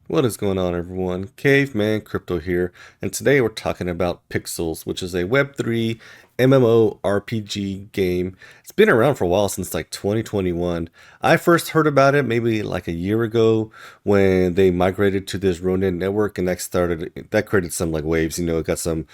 What is going on, everyone? Caveman Crypto here, and today we're talking about Pixels, which is a Web3 MMORPG game. It's been around for a while, since like 2021. I first heard about it maybe like a year ago when they migrated to this Ronin network, and that created some like waves. It got some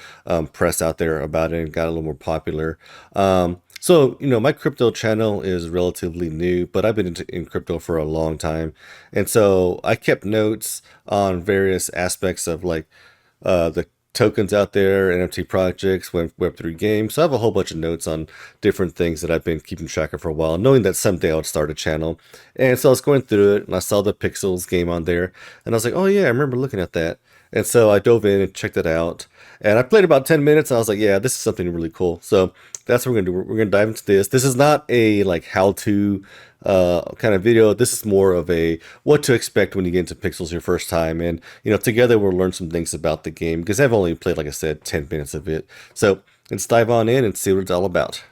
press out there about it and got a little more popular. My crypto channel is relatively new, but I've been in crypto for a long time. And so I kept notes on various aspects of like the tokens out there, NFT projects, Web3 games. So I have a whole bunch of notes on different things that I've been keeping track of for a while, knowing that someday I would start a channel. And so I was going through it and I saw the Pixels game on there. And I was like, oh yeah, I remember looking at that. And so I dove in and checked it out. And I played about 10 minutes and I was like, yeah, this is something really cool. So that's what we're gonna do. We're gonna dive into this. This is not a like how-to kind of video. This is more of a what to expect when you get into Pixels your first time. And together we'll learn some things about the game because I've only played, like I said, 10 minutes of it. So let's dive on in and see what it's all about.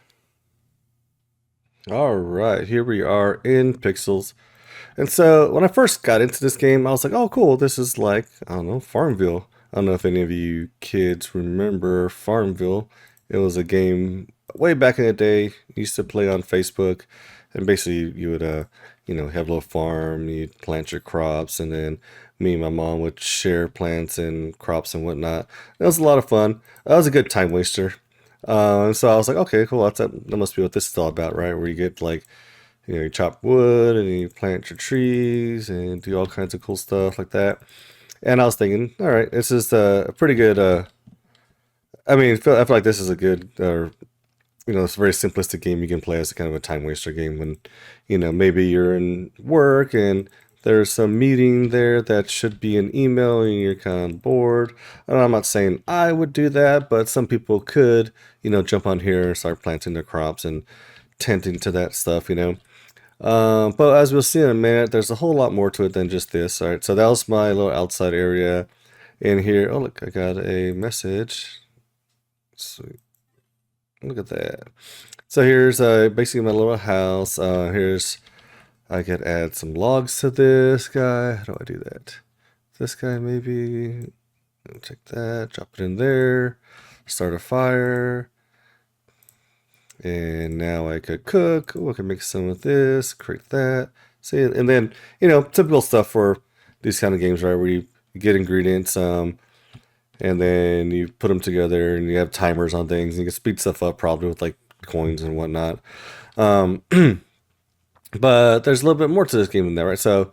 All right, here we are in Pixels. And so when I first got into this game, I was like, oh, cool. This is like, I don't know, Farmville. I don't know if any of you kids remember Farmville. It was a game way back in the day. Used to play on Facebook. And basically, you would, have a little farm, you'd plant your crops, and then me and my mom would share plants and crops and whatnot. It was a lot of fun. That was a good time waster. So I was like, okay, cool. That must be what this is all about, right? Where you get like, you chop wood and you plant your trees and do all kinds of cool stuff like that. And I was thinking, all right, this is a pretty good. I feel like this is a good, it's a very simplistic game you can play as a kind of a time waster game when, maybe you're in work and there's some meeting there that should be an email and you're kind of bored. And I'm not saying I would do that, but some people could, jump on here and start planting their crops and tending to that stuff. But as we'll see in a minute, there's a whole lot more to it than just this. All right, so that was my little outside area in here. Oh, look, I got a message. Sweet. Look at that. So here's basically my little house. I could add some logs to this guy. How do I do that? This guy maybe. Check that. Drop it in there. Start a fire. And now I could cook. Oh, I can make some of this, create that. See, and then, typical stuff for these kind of games, right? Where you get ingredients, and then you put them together and you have timers on things and you can speed stuff up probably with like coins and whatnot. Um, but there's a little bit more to this game than that, right? So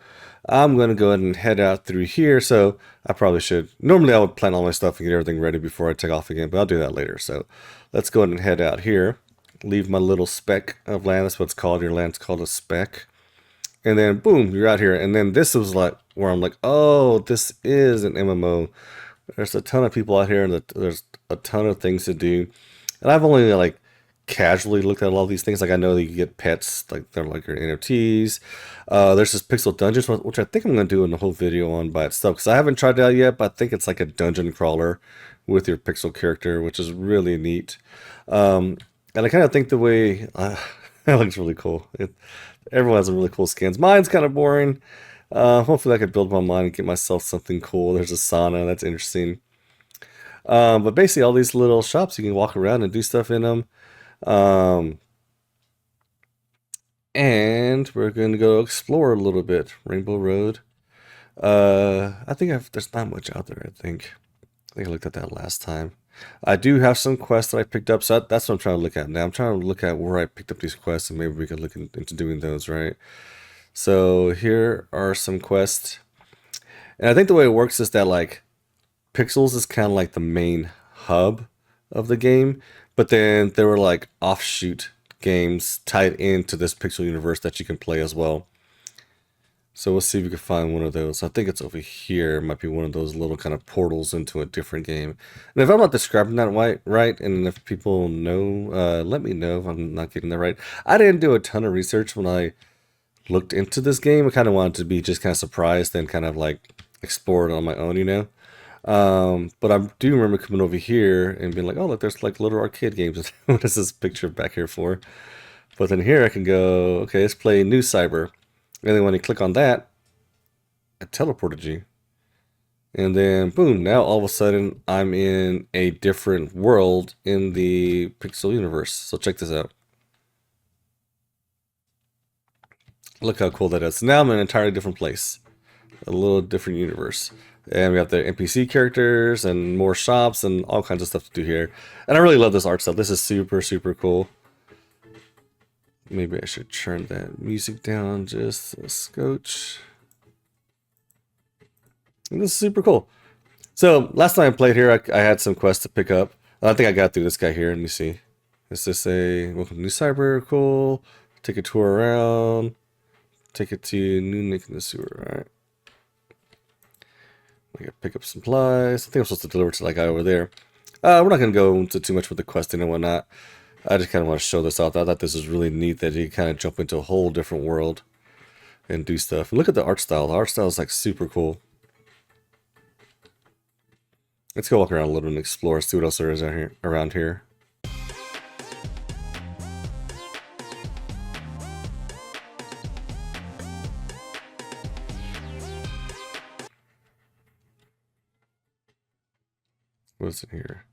I'm going to go ahead and head out through here. So I probably should. Normally I would plan all my stuff and get everything ready before I take off again, but I'll do that later. So let's go ahead and head out here. Leave my little speck of land. That's what it's called. Your land's called a speck. And then boom, you're out here. And then this was like where I'm like, oh, this is an MMO. There's a ton of people out here, and there's a ton of things to do. And I've only like casually looked at a lot of these things. Like I know that you get pets, like they're like your NFTs. There's this Pixel Dungeons, which I think I'm gonna do a whole video on by itself because I haven't tried it out yet. But I think it's like a dungeon crawler with your pixel character, which is really neat. And I kind of think the way that looks really cool. Everyone has some really cool skins. Mine's kind of boring. Hopefully I could build my mine and get myself something cool. There's a sauna. That's interesting. But basically all these little shops, you can walk around and do stuff in them. Um, and we're going to go explore a little bit. Rainbow Road. I think there's not much out there, I think I looked at that last time. I do have some quests that I picked up, so that's what I'm trying to look at now. I'm trying to look at where I picked up these quests, and maybe we could look into doing those, right? So here are some quests, and I think the way it works is that like Pixels is kind of like the main hub of the game, but then there were like offshoot games tied into this Pixel universe that you can play as well. So we'll see if we can find one of those. I think it's over here. It might be one of those little kind of portals into a different game. And if I'm not describing that right, and if people know, let me know if I'm not getting that right. I didn't do a ton of research when I looked into this game. I kind of wanted to be just kind of surprised and kind of like explore it on my own. But I do remember coming over here and being like, oh, look, there's like little arcade games. What is this picture back here for? But then here I can go, okay, let's play New Cyber. And then when you click on that, it teleported you. And then boom, now all of a sudden I'm in a different world in the Pixel universe. So check this out. Look how cool that is. Now I'm in an entirely different place. A little different universe. And we have the NPC characters and more shops and all kinds of stuff to do here. And I really love this art style. This is super, super cool. Maybe I should turn that music down just a scotch. And this is super cool. So last time I played here, I had some quests to pick up. I think I got through this guy here. Let me see. Is this a welcome to New Cyber? Cool. Take a tour around. Take it to New Nick in the sewer. All right. I gotta pick up supplies. I think I'm supposed to deliver to that guy over there. We're not gonna go into too much with the questing and whatnot. I just kind of want to show this off. I thought this was really neat that you kind of jump into a whole different world and do stuff. And look at the art style. The art style is like super cool. Let's go walk around a little and explore, see what else there is out here, around here. What's in here?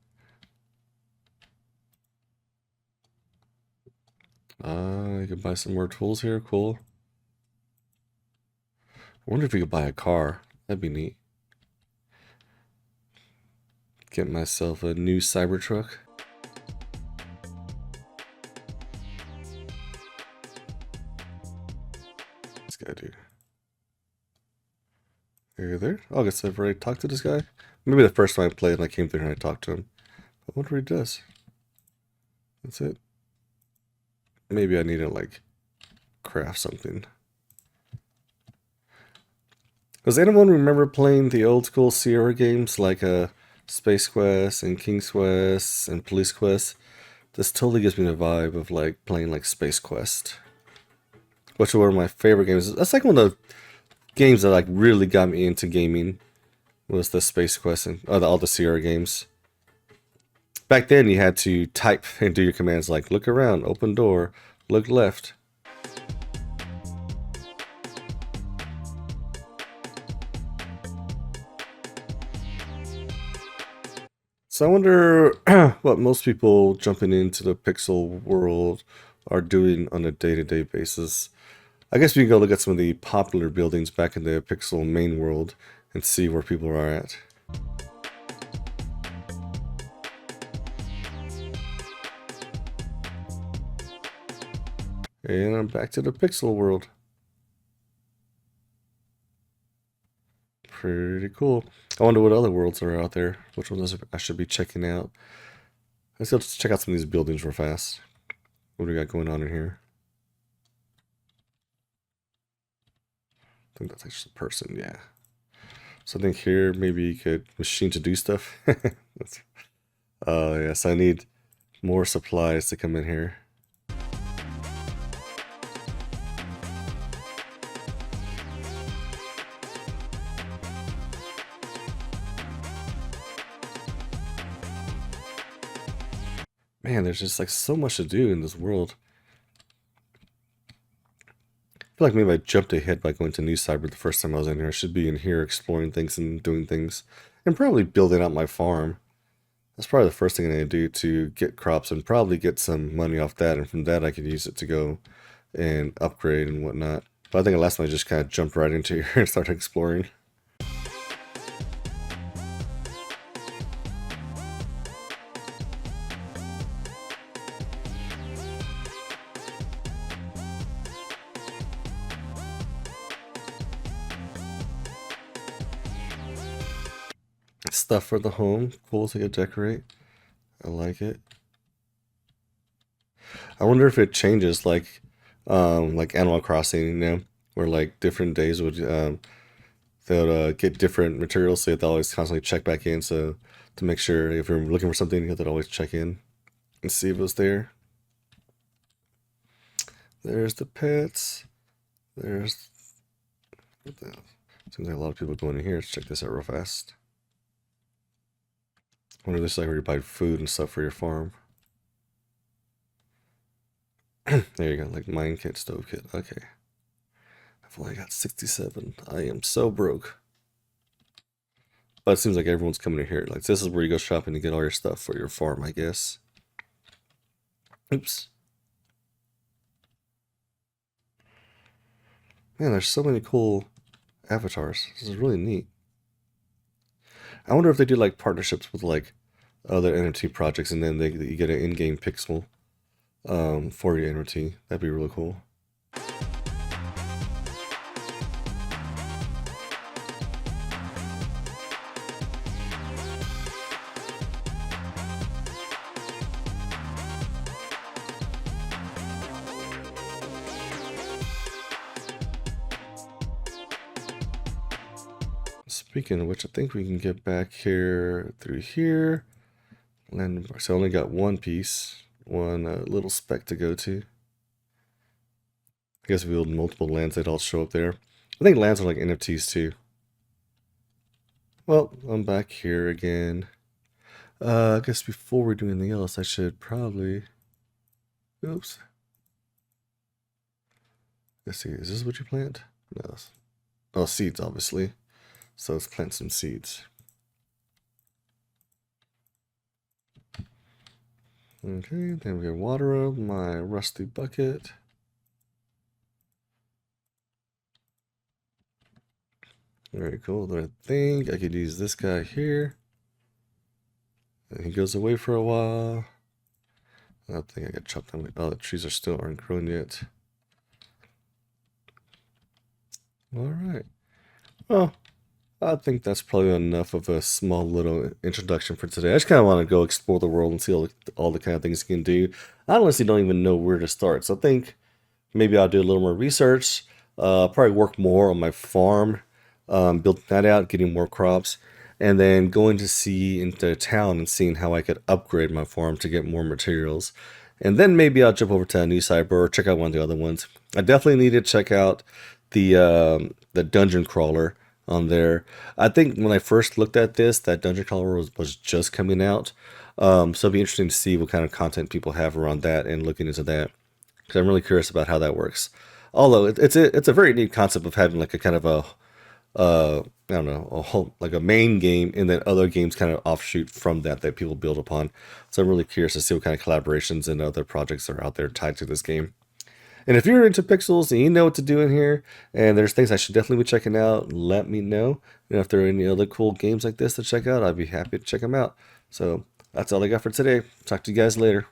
You can buy some more tools here. Cool. I wonder if we could buy a car. That'd be neat. Get myself a new Cybertruck. This guy, dude. Are you there? Oh, I guess I've already talked to this guy. Maybe the first time I played and I came through and I talked to him. I wonder what he does. That's it. Maybe I need to, like, craft something. Does anyone remember playing the old school Sierra games like Space Quest and King's Quest and Police Quest? This totally gives me the vibe of like playing like Space Quest, which were one of my favorite games. That's like one of the games that like really got me into gaming. Was the Space Quest and all the Sierra games. Back then, you had to type and do your commands like look around, open door, look left. So I wonder what most people jumping into the Pixel world are doing on a day-to-day basis. I guess we can go look at some of the popular buildings back in the Pixel main world and see where people are at. And I'm back to the Pixel world. Pretty cool. I wonder what other worlds are out there. Which ones I should be checking out. Let's go check out some of these buildings real fast. What do we got going on in here? I think that's actually a person, yeah. So I think here maybe you could machine to do stuff. Yes, I need more supplies to come in here. Man, there's just like so much to do in this world. I feel like maybe I jumped ahead by going to New Cyber the first time I was in here. I should be in here exploring things and doing things. And probably building out my farm. That's probably the first thing I need to do to get crops and probably get some money off that. And from that I could use it to go and upgrade and whatnot. But I think last time I just kind of jumped right into here and started exploring. Stuff for the home. Cool to decorate. I like it. I wonder if it changes like Animal Crossing, you know, where like different days would they'll get different materials, so you have to always constantly check back in. So to make sure if you're looking for something, you have to always check in and see if it was there. There's the pets. There's seems like a lot of people going in here. Let's check this out real fast. I wonder if this is like where you buy food and stuff for your farm. There you go, like mine kit, stove kit. Okay. I've only got 67. I am so broke. but it seems like everyone's coming to here. Like, this is where you go shopping to get all your stuff for your farm, I guess. Oops. Man, there's so many cool avatars. This is really neat. I wonder if they do like partnerships with like other NFT projects, and then you get an in-game pixel for your NFT. That'd be really cool. Speaking of which, I think we can get back here through here. Landmark. So I only got one piece, one little speck to go to. I guess if we build multiple lands, they'd all show up there. I think lands are like NFTs too. Well, I'm back here again. I guess before we do anything else, I should probably... Oops. Let's see, is this what you plant? No. Oh, seeds, obviously. So let's plant some seeds. Okay, then we can water up my rusty bucket. Very cool. Then I think I could use this guy here. And he goes away for a while. I think I got chopped down. Oh, the trees aren't grown yet. All right. Well, I think that's probably enough of a small little introduction for today. I just kind of want to go explore the world and see all the kind of things you can do. I honestly don't even know where to start. So I think maybe I'll do a little more research. Probably work more on my farm, building that out, getting more crops, and then going to see into town and seeing how I could upgrade my farm to get more materials. And then maybe I'll jump over to a new cyber or check out one of the other ones. I definitely need to check out the dungeon crawler on there. I think when I first looked at this, that dungeon crawler was just coming out. So it'll be interesting to see what kind of content people have around that and looking into that, because I'm really curious about how that works. Although it's a very neat concept of having like a kind of a I don't know, a whole like a main game, and then other games kind of offshoot from that people build upon. So I'm really curious to see what kind of collaborations and other projects are out there tied to this game. And if you're into pixels and you know what to do in here, and there's things I should definitely be checking out, let me know. And if there are any other cool games like this to check out, I'd be happy to check them out. So that's all I got for today. Talk to you guys later.